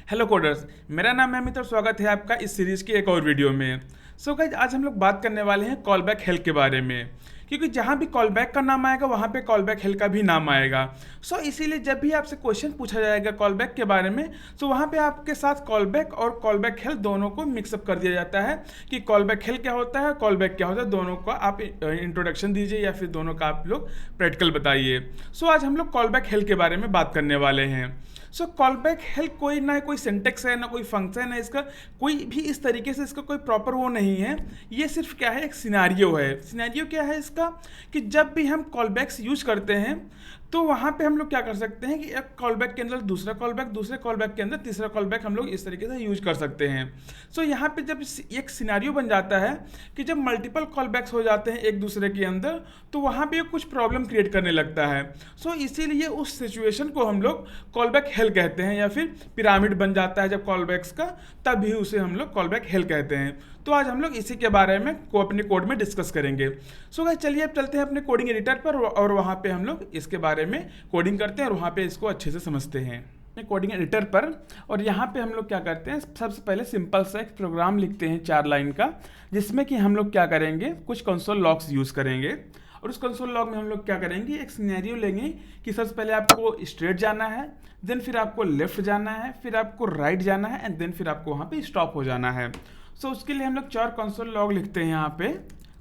Hello coders, मेरा नाम है अमित और स्वागत है आपका इस सीरीज़ की एक और वीडियो में। सो गाइज, आज हम लोग बात करने वाले हैं कॉल बैक हेल्प के बारे में, क्योंकि जहाँ भी कॉल बैक का नाम आएगा वहाँ पे कॉल बैक हेल्प का भी नाम आएगा। सो इसीलिए जब भी आपसे क्वेश्चन पूछा जाएगा कॉल बैक के बारे में, सो वहाँ पे आपके साथ कॉल बैक और कॉल बैक हेल्प दोनों को मिक्सअप कर दिया जाता है कि कॉल बैक हेल्प क्या होता है, कॉल बैक क्या होता है। दोनों का आप इंट्रोडक्शन दीजिए या फिर दोनों का आप लोग प्रैक्टिकल बताइए। सो आज हम लोग कॉल बैक हेल्प के बारे में बात करने वाले हैं। सो कॉल बैक हेल्प कोई ना कोई सिंटेक्स है, ना कोई फंक्शन है, इसका कोई भी इस तरीके से इसका कोई प्रॉपर वो नहीं है। ये सिर्फ क्या है, एक सिनारियो है। सिनारियो क्या है इसका, कि जब भी हम कॉल बैक्स यूज करते हैं तो वहाँ पे हम लोग क्या कर सकते हैं कि एक कॉल बैक के अंदर दूसरा कॉल बैक, दूसरे कॉल बैक के अंदर तीसरा कॉल बैक हम लोग इस तरीके से यूज कर सकते हैं। सो यहाँ पे जब एक सिनारियो बन जाता है कि जब मल्टीपल कॉल बैक्स हो जाते हैं एक दूसरे के अंदर, तो वहाँ पे कुछ प्रॉब्लम क्रिएट करने लगता है। सो इसीलिए उस सिचुएशन को हम लोग कॉल बैक हेल्प कहते हैं, या फिर पिरामिड बन जाता है जब कॉल बैक्स का, तभी उसे हम लोग कॉल बैक हेल्प कहते हैं। तो आज हम लोग इसी के बारे में अपने कोड में डिस्कस करेंगे। सो गाइस, चलिए अब चलते हैं अपने कोडिंग एडिटर पर और वहाँ पे हम लोग इसके बारे में कोडिंग करते हैं और वहाँ पे इसको अच्छे से समझते हैं अपने कोडिंग एडिटर पर। और यहाँ पे हम लोग क्या करते हैं, सबसे पहले सिंपल सा एक प्रोग्राम लिखते हैं 4 लाइन का, जिसमें कि हम लोग क्या करेंगे, कुछ कंसोल लॉग्स यूज़ करेंगे। और उस कंसोल लॉग में हम लोग क्या करेंगे, एक सिनेरियो लेंगे कि सबसे पहले आपको स्ट्रेट जाना है, देन फिर आपको लेफ्ट जाना है, फिर आपको राइट जाना है, एंड देन फिर आपको वहाँ पे स्टॉप हो जाना है। सो उसके लिए हम लोग 4 कंसोल लॉग लिखते हैं यहाँ पे।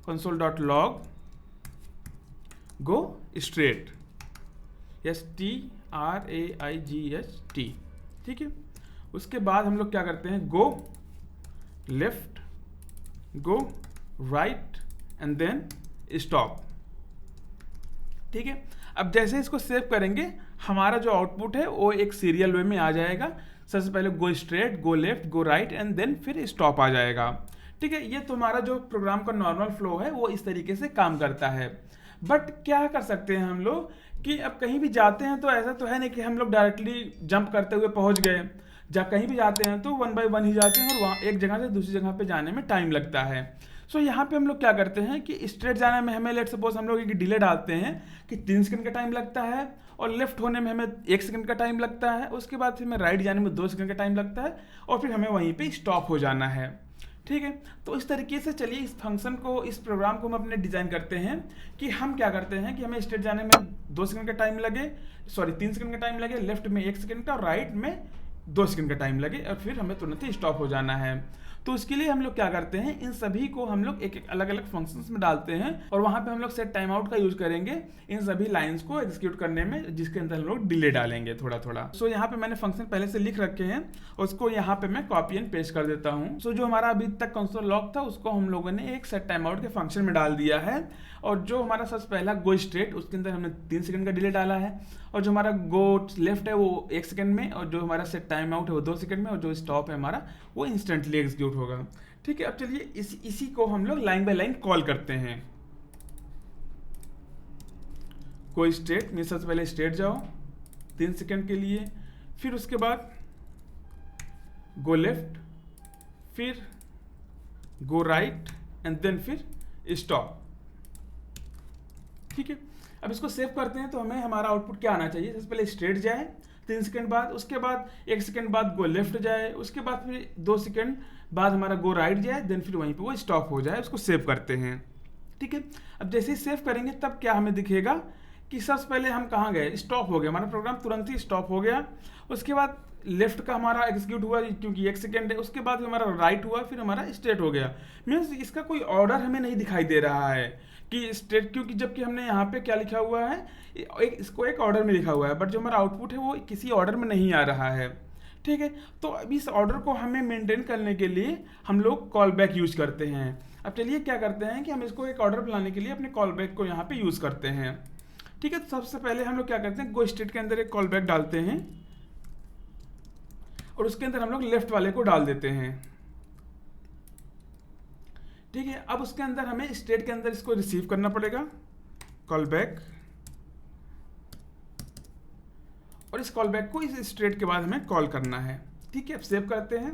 Console dot log go straight, STRAIGHT, ठीक है। उसके बाद हम लोग क्या करते हैं, go left, go right, and then stop, ठीक है। अब जैसे इसको सेव करेंगे, हमारा जो आउटपुट है वो एक सीरियल वे में आ जाएगा। सबसे पहले go straight, go left, go right, and then फिर स्टॉप आ जाएगा, ठीक है। ये तुम्हारा जो प्रोग्राम का नॉर्मल फ्लो है वो इस तरीके से काम करता है। बट क्या कर सकते हैं हम लोग कि अब कहीं भी जाते हैं तो ऐसा तो है नहीं कि हम लोग डायरेक्टली जंप करते हुए पहुंच गए। जब कहीं भी जाते हैं तो 1 बाय 1 ही जाते हैं और वहाँ एक जगह से दूसरी जगह पे जाने में टाइम लगता है। सो यहाँ पे हम लोग क्या करते हैं कि स्ट्रेट जाने में हमें लेट सपोज हम लोग एक डिले डालते हैं कि 3 सेकंड का टाइम लगता है, और लेफ्ट होने में हमें 1 सेकंड का टाइम लगता है। उसके बाद फिर हमें राइट जाने में 2 सेकंड का टाइम लगता है, और फिर हमें वहीं पे स्टॉप हो जाना है, ठीक है। तो इस तरीके से चलिए इस फंक्शन को, इस प्रोग्राम को हम अपने डिज़ाइन करते हैं कि हम क्या करते हैं कि हमें स्ट्रेट जाने में 2 सेकंड का टाइम लगे, 3 सेकंड का टाइम लगे, लेफ्ट में 1 सेकंड का, और राइट में 2 सेकंड का टाइम लगे, और फिर हमें तुरंत ही स्टॉप हो जाना है। तो उसके लिए हम लोग क्या करते हैं, इन सभी को हम लोग एक एक अलग अलग फंक्शंस में डालते हैं, और वहाँ पे हम लोग सेट टाइम आउट का यूज करेंगे इन सभी लाइंस को एग्जीक्यूट करने में, जिसके अंदर हम लोग डिले डालेंगे थोड़ा थोड़ा। सो यहाँ पे मैंने फंक्शन पहले से लिख रखे हैं, उसको यहाँ पे मैं कॉपी एंड पेस्ट कर देता हूँ। सो जो हमारा अभी तक कंसोल लॉग था उसको हम लोगों ने एक सेट टाइम आउट के फंक्शन में डाल दिया है। और जो हमारा सबसे पहला गो स्ट्रेट, उसके अंदर हमने 3 सेकंड का डिले डाला है, और जो हमारा गो लेफ्ट है वो 1 सेकंड में, और जो हमारा सेट टाइम आउट है वो 2 सेकंड में, और जो स्टॉप है हमारा वो इंस्टेंटली एग्जीक्यूट होगा, ठीक है। अब चलिए इसी को हम लोग लाइन बाय लाइन कॉल करते हैं। कोई स्टेट में सबसे पहले स्टेट जाओ 3 सेकंड के लिए, फिर उसके बाद गो लेफ्ट, फिर गो राइट, एंड देन फिर स्टॉप, ठीक है। अब इसको सेव करते हैं तो हमें हमारा आउटपुट क्या आना चाहिए, सबसे पहले स्ट्रेट जाए 3 सेकंड बाद, उसके बाद 1 सेकंड बाद गो लेफ्ट जाए, उसके बाद फिर 2 सेकंड बाद हमारा गो राइट जाए, देन फिर वहीं पे वो स्टॉप हो जाए। उसको सेव करते हैं, ठीक है। अब जैसे ही सेव करेंगे तब क्या हमें दिखेगा कि सबसे पहले हम कहाँ गए, स्टॉप हो गया, हमारा प्रोग्राम तुरंत ही स्टॉप हो गया। उसके बाद लेफ्ट का हमारा एग्जीक्यूट हुआ क्योंकि 1 सेकंड है, उसके बाद हमारा राइट हुआ, फिर हमारा स्ट्रेट हो गया। मीन्स इसका कोई ऑर्डर हमें नहीं दिखाई दे रहा है कि स्ट्रेट, क्योंकि जबकि हमने यहाँ पे क्या लिखा हुआ है, इसको एक ऑर्डर में लिखा हुआ है, बट जो हमारा आउटपुट है वो किसी ऑर्डर में नहीं आ रहा है, ठीक है। तो अब इस ऑर्डर को हमें मेंटेन करने के लिए हम लोग कॉल बैक यूज करते हैं। अब चलिए क्या करते हैं कि हम इसको एक ऑर्डर बनाने के लिए अपने कॉल बैक को यहाँ पे यूज करते हैं, ठीक है। तो सबसे पहले हम लोग क्या करते हैं, गो स्ट्रेट के अंदर एक कॉल बैक डालते हैं, और उसके अंदर हम लोग लेफ्ट वाले को डाल देते हैं, ठीक है। अब उसके अंदर हमें स्टेट के अंदर इसको रिसीव करना पड़ेगा, कॉल बैक, और इस कॉल बैक को इस स्ट्रेट के बाद हमें कॉल करना है, ठीक है। अब सेव करते हैं।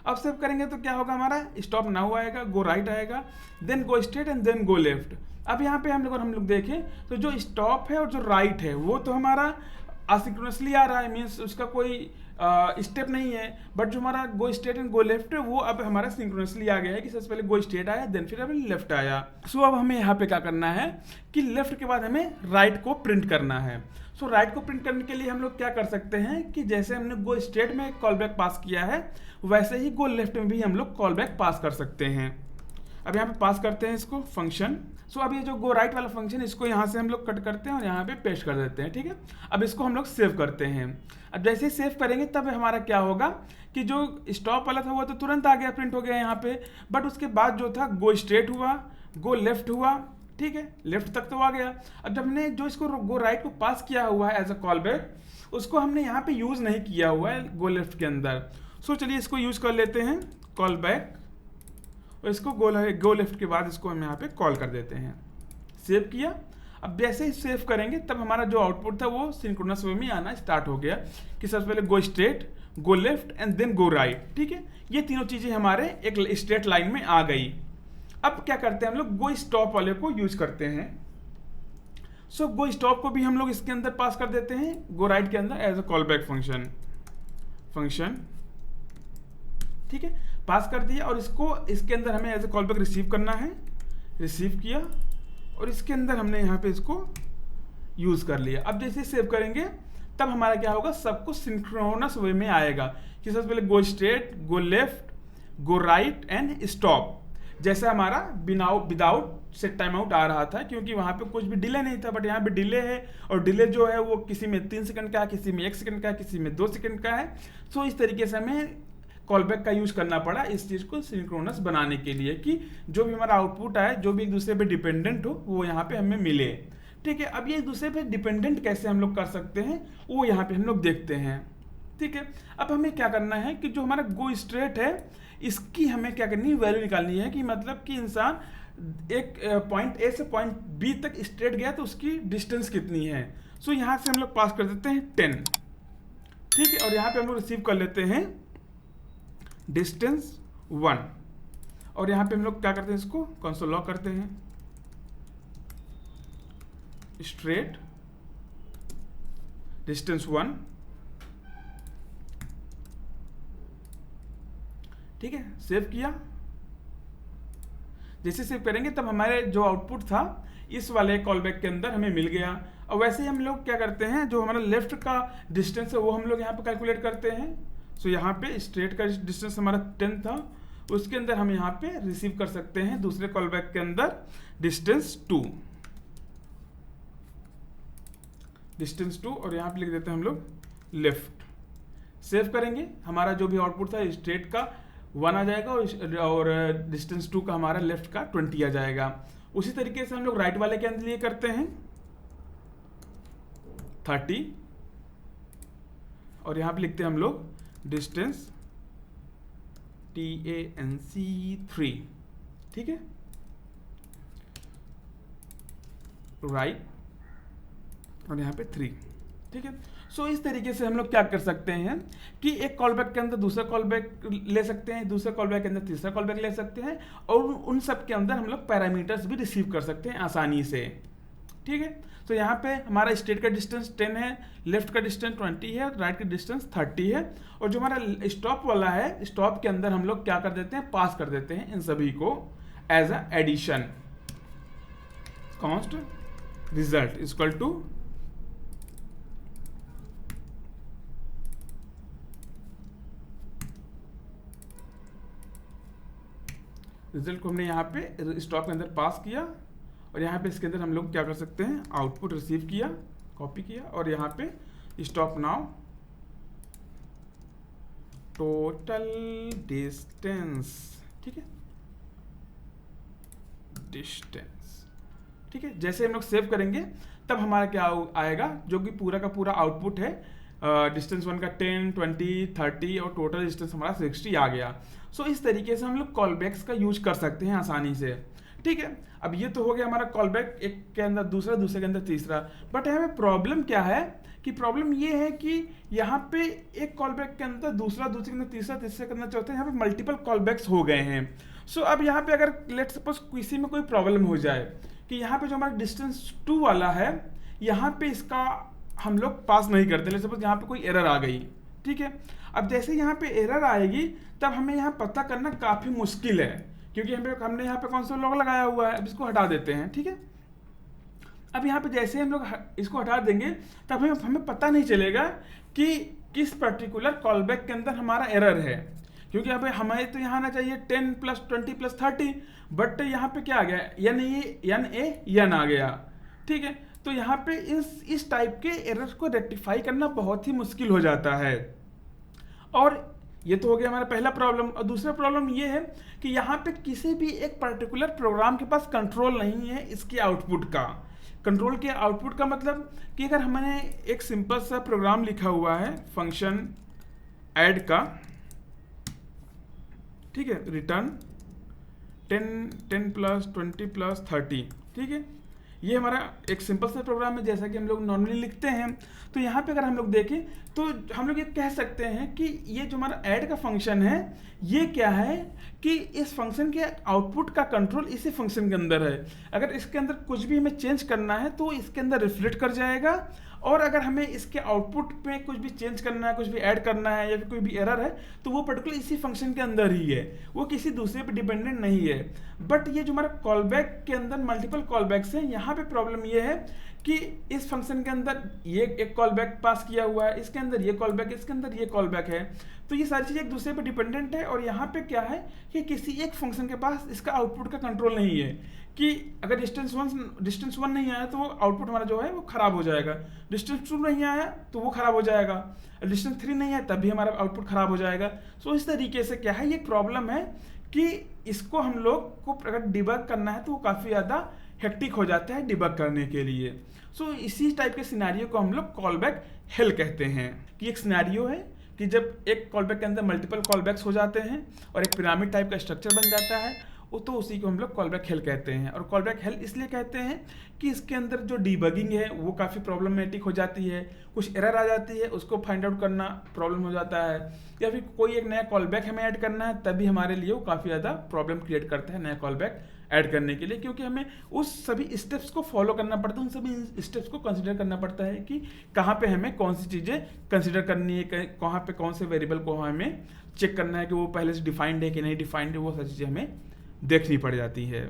अब सेव करेंगे तो क्या होगा, हमारा स्टॉप नाउ आएगा, गो राइट आएगा, then go straight, and then go left. अब यहाँ पे हम लोग देखें तो जो स्टॉप है और जो राइट है वो तो हमारा असिंक्रोनसली आ रहा है, मीन्स उसका कोई स्टेप नहीं है, बट जो हमारा गो स्ट्रेट एंड गो लेफ्ट है वो अब हमारा सिंक्रोनसली आ गया है कि सबसे पहले गो स्ट्रेट आया देन फिर अभी लेफ्ट आया। सो अब हमें यहाँ पे क्या करना है कि लेफ्ट के बाद हमें राइट को प्रिंट करना है। सो राइट को प्रिंट करने के लिए हम लोग क्या कर सकते हैं कि जैसे हमने गो स्ट्रेट में कॉल बैक पास किया है वैसे ही गो लेफ्ट में भी हम लोग कॉल बैक पास कर सकते हैं। अब यहाँ पे पास करते हैं इसको फंक्शन। सो अब ये जो गो राइट वाला फंक्शन इसको यहाँ से हम लोग कट करते हैं और यहाँ पे पेस्ट कर देते हैं, ठीक है। अब इसको हम लोग सेव करते हैं। अब जैसे ही सेव करेंगे तब हमारा क्या होगा कि जो स्टॉप वाला था वो तो तुरंत आ गया, प्रिंट हो गया यहाँ पे, बट उसके बाद जो था गो स्ट्रेट हुआ, गो लेफ्ट हुआ, ठीक है, लेफ्ट तक तो आ गया। अब जब हमने जो इसको गो राइट को पास किया हुआ है एज अ कॉल बैक उसको हमने यहाँ पे यूज नहीं किया हुआ है गो लेफ्ट के अंदर। सो चलिए इसको यूज कर लेते हैं कॉल बैक और इसको गो लेफ्ट के बाद इसको हम यहाँ पे कॉल कर देते हैं। सेव किया। अब जैसे ही सेव करेंगे तब हमारा जो आउटपुट था वो सिंक्रोनस वे में आना स्टार्ट हो गया कि सबसे पहले go straight, go left and then go right, ठीक है। ये तीनों चीजें हमारे एक स्ट्रेट लाइन में आ गई। अब क्या करते हैं हम लोग गो स्टॉप वाले को यूज करते हैं। सो गो स्टॉप को भी हम लोग इसके अंदर पास कर देते हैं गो राइट के अंदर as a callback function, ठीक है, पास कर दिया। और इसको इसके अंदर हमें as a callback receive करना है, रिसीव किया और इसके अंदर हमने यहाँ पे इसको यूज कर लिया। अब जैसे सेव करेंगे तब हमारा क्या होगा, सब कुछ सिंक्रोनस वे में आएगा कि सबसे पहले go straight, go left, go right and stop. जैसे हमारा विदाउट सेट टाइम आउट आ रहा था क्योंकि वहां पे कुछ भी डिले नहीं था, बट यहाँ पे डिले है और डिले जो है वो किसी में 3 सेकंड का है, किसी में 1 सेकंड का है, किसी में 2 सेकंड का है। सो इस तरीके से हमें कॉल बैक का यूज करना पड़ा इस चीज को सिंक्रोनस बनाने के लिए कि जो भी हमारा आउटपुट आए जो भी एक दूसरे पे डिपेंडेंट हो वो यहाँ पे हमें मिले, ठीक है। अब ये एक दूसरे पे डिपेंडेंट कैसे हम लोग कर सकते हैं वो यहाँ पे हम लोग देखते हैं, ठीक है। अब हमें क्या करना है कि जो हमारा गो स्ट्रेट है इसकी हमें क्या करनी है, वैल्यू निकालनी है कि मतलब कि इंसान एक पॉइंट ए से पॉइंट बी तक स्ट्रेट गया तो उसकी डिस्टेंस कितनी है। सो यहाँ से हम लोग पास कर देते हैं 10, ठीक है, और यहाँ पे हम लोग रिसीव कर लेते हैं डिस्टेंस 1 और यहाँ पे हम लोग क्या करते हैं, इसको कंसोल लॉग करते हैं स्ट्रेट डिस्टेंस 1, ठीक है, सेव किया। जैसे सेव करेंगे तब हमारे जो आउटपुट था इस वाले कॉल बैक के अंदर हमें मिल गया। और वैसे ही हम लोग क्या करते हैं, जो हमारा लेफ्ट का डिस्टेंस है वो हम लोग यहाँ पे कैलकुलेट करते हैं। सो यहाँ पे स्ट्रेट का डिस्टेंस हमारा 10 था, उसके अंदर हम यहाँ पे रिसीव कर सकते हैं दूसरे कॉल बैक के अंदर डिस्टेंस 2 और यहाँ पे लिख देते हैं हम लोग लेफ्ट। सेव करेंगे, हमारा जो भी आउटपुट था स्ट्रेट का 1 आ जाएगा और डिस्टेंस 2 का हमारा लेफ्ट का 20 आ जाएगा। उसी तरीके से हम लोग राइट वाले के अंदर लिए करते हैं 30 और यहाँ पे लिखते हैं हम लोग डिस्टेंस TANC3, ठीक है, राइट और यहाँ पे 3, ठीक है। सो इस तरीके से हम लोग क्या कर सकते हैं कि एक कॉल बैक के अंदर दूसरा कॉल बैक ले सकते हैं, दूसरे कॉल बैक के अंदर तीसरा कॉल बैक ले सकते हैं और उन सब के अंदर हम लोग पैरामीटर्स भी रिसीव कर सकते हैं आसानी से, ठीक है। तो यहाँ पे हमारा स्ट्रेट का डिस्टेंस 10 है, लेफ्ट का डिस्टेंस 20 है, राइट का डिस्टेंस 30 है और जो हमारा स्टॉप वाला है स्टॉप के अंदर हम लोग क्या कर देते हैं, पास कर देते हैं इन सभी को as a addition const result equal to result को हमने यहाँ पे स्टॉप के अंदर पास किया और यहाँ पे इसके अंदर हम लोग क्या कर सकते हैं, आउटपुट रिसीव किया, कॉपी किया और यहाँ पे स्टॉप नाउ टोटल डिस्टेंस, ठीक है, डिस्टेंस, ठीक है। जैसे हम लोग सेव करेंगे तब हमारा क्या आएगा, जो कि पूरा का पूरा आउटपुट है डिस्टेंस 1 का 10, 20, 30 और टोटल डिस्टेंस हमारा 60 आ गया। सो इस तरीके से हम लोग कॉल बैक्स का यूज कर सकते हैं आसानी से, ठीक है। अब ये तो हो गया हमारा कॉल बैक, एक के अंदर दूसरा, दूसरे के अंदर तीसरा। बट हमें प्रॉब्लम क्या है कि प्रॉब्लम ये है कि यहाँ पे एक कॉल बैक के अंदर दूसरा, दूसरे के अंदर तीसरा, तीसरे के अंदर चौथा, यहाँ पे मल्टीपल कॉल बैक्स हो गए हैं। सो अब यहाँ पे अगर लेट सपोज किसी में कोई प्रॉब्लम हो जाए कि यहाँ पे जो हमारा डिस्टेंस 2 वाला है यहाँ पे इसका हम लोग पास नहीं करते, लेट सपोज यहाँ पे कोई एरर आ गई, ठीक है। अब जैसे यहाँ पे एरर आएगी तब हमें यहाँ पता करना काफ़ी मुश्किल है, क्योंकि हमने यहाँ पे कंसोल लॉग लगाया हुआ है। अब इसको हटा देते हैं, ठीक है। अब यहाँ पे जैसे हम लोग इसको हटा देंगे तब हमें पता नहीं चलेगा कि किस पर्टिकुलर कॉलबैक के अंदर हमारा एरर है, क्योंकि अब हमें तो यहाँ आना चाहिए 10 + 20 + 30, बट यहाँ पे क्या आ गया, NA आ गया, ठीक है। तो यहाँ पे इस टाइप के एरर को रेक्टिफाई करना बहुत ही मुश्किल हो जाता है। और ये तो हो गया हमारा पहला प्रॉब्लम। और दूसरा प्रॉब्लम ये है कि यहाँ पे किसी भी एक पर्टिकुलर प्रोग्राम के पास कंट्रोल नहीं है इसके आउटपुट का। कंट्रोल के आउटपुट का मतलब कि अगर हमने एक सिंपल सा प्रोग्राम लिखा हुआ है फंक्शन ऐड का, ठीक है, रिटर्न 10 + 20 + 30, ठीक है, ये हमारा एक सिंपल सा प्रोग्राम है जैसा कि हम लोग नॉर्मली लिखते हैं। तो यहाँ पे अगर हम लोग देखें तो हम लोग ये कह सकते हैं कि ये जो हमारा ऐड का फंक्शन है ये क्या है कि इस फंक्शन के आउटपुट का कंट्रोल इसी फंक्शन के अंदर है। अगर इसके अंदर कुछ भी हमें चेंज करना है तो इसके अंदर रिफ्लेक्ट कर जाएगा, और अगर हमें इसके आउटपुट में कुछ भी चेंज करना है, कुछ भी ऐड करना है या फिर कोई भी एरर है तो वो पर्टिकुलर इसी फंक्शन के अंदर ही है, वो किसी दूसरे पे डिपेंडेंट नहीं है। बट ये जो हमारा कॉलबैक के अंदर मल्टीपल कॉलबैक्स हैं, यहाँ पे प्रॉब्लम ये है कि इस फंक्शन के अंदर ये एक कॉलबैक पास किया हुआ है, इसके अंदर ये कॉलबैक, इसके अंदर ये कॉलबैक है, तो ये सारी चीज़ें एक दूसरे पे डिपेंडेंट है। और यहाँ पे क्या है कि किसी एक फंक्शन के पास इसका आउटपुट का कंट्रोल नहीं है कि अगर डिस्टेंस वन नहीं आया तो वो आउटपुट हमारा जो है वो खराब हो जाएगा, डिस्टेंस 2 नहीं आया तो वो खराब हो जाएगा, डिस्टेंस 3 नहीं आया तब भी हमारा आउटपुट खराब हो जाएगा। सो इस तरीके से क्या है, ये प्रॉब्लम है कि इसको हम लोग को अगर डिबग करना है तो वो काफ़ी ज़्यादा हेक्टिक हो जाता है डिबग करने के लिए। सो इसी टाइप के सिनेरियो को हम लोग कॉलबैक हेल कहते हैं, कि एक सिनेरियो है कि जब एक कॉलबैक के अंदर मल्टीपल कॉलबैक्स हो जाते हैं और एक पिरामिड टाइप का स्ट्रक्चर बन जाता है, तो उसी को हम लोग कॉलबैक हेल कहते हैं। और कॉलबैक हेल इसलिए कहते हैं कि इसके अंदर जो डीबगिंग है वो काफ़ी प्रॉब्लमेटिक हो जाती है, कुछ एरर आ जाती है उसको फाइंड आउट करना प्रॉब्लम हो जाता है, या फिर कोई एक नया कॉलबैक हमें ऐड करना है तभी हमारे लिए वो काफ़ी ज़्यादा प्रॉब्लम क्रिएट करता है नया कॉलबैक ऐड करने के लिए, क्योंकि हमें उस सभी स्टेप्स को फॉलो करना पड़ता है, उन सभी स्टेप्स को कंसिडर करना पड़ता है कि कहाँ पे हमें कौन सी चीज़ें कंसिडर करनी है, कहाँ पे कौन से वेरिएबल को हमें चेक करना है कि वो पहले से डिफाइंड है कि नहीं डिफाइंड है, वो सारी चीज़ें हमें देखनी पड़ जाती है।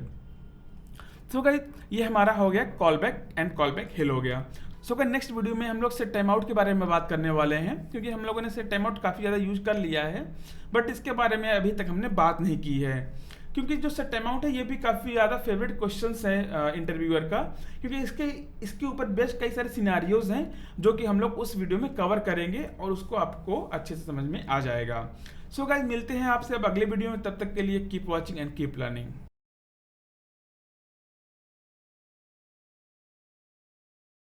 तो गाइस ये हमारा हो गया कॉलबैक एंड कॉलबैक हेल हो गया। सो गाइस नेक्स्ट वीडियो में हम लोग सेट टाइम आउट के बारे में बात करने वाले हैं, क्योंकि हम लोगों ने सेट टाइम आउट काफ़ी ज़्यादा यूज कर लिया है, बट इसके बारे में अभी तक हमने बात नहीं की है, क्योंकि जो सेट टाइम आउट है ये भी काफ़ी ज़्यादा फेवरेट क्वेश्चंस है इंटरव्यूअर का, क्योंकि इसके ऊपर बेस्ड कई सारे सिनेरियोज हैं जो कि हम लोग उस वीडियो में कवर करेंगे और उसको आपको अच्छे से समझ में आ जाएगा। सो गाइस मिलते हैं आपसे अब अगले वीडियो में, तब तक के लिए keep watching and keep learning.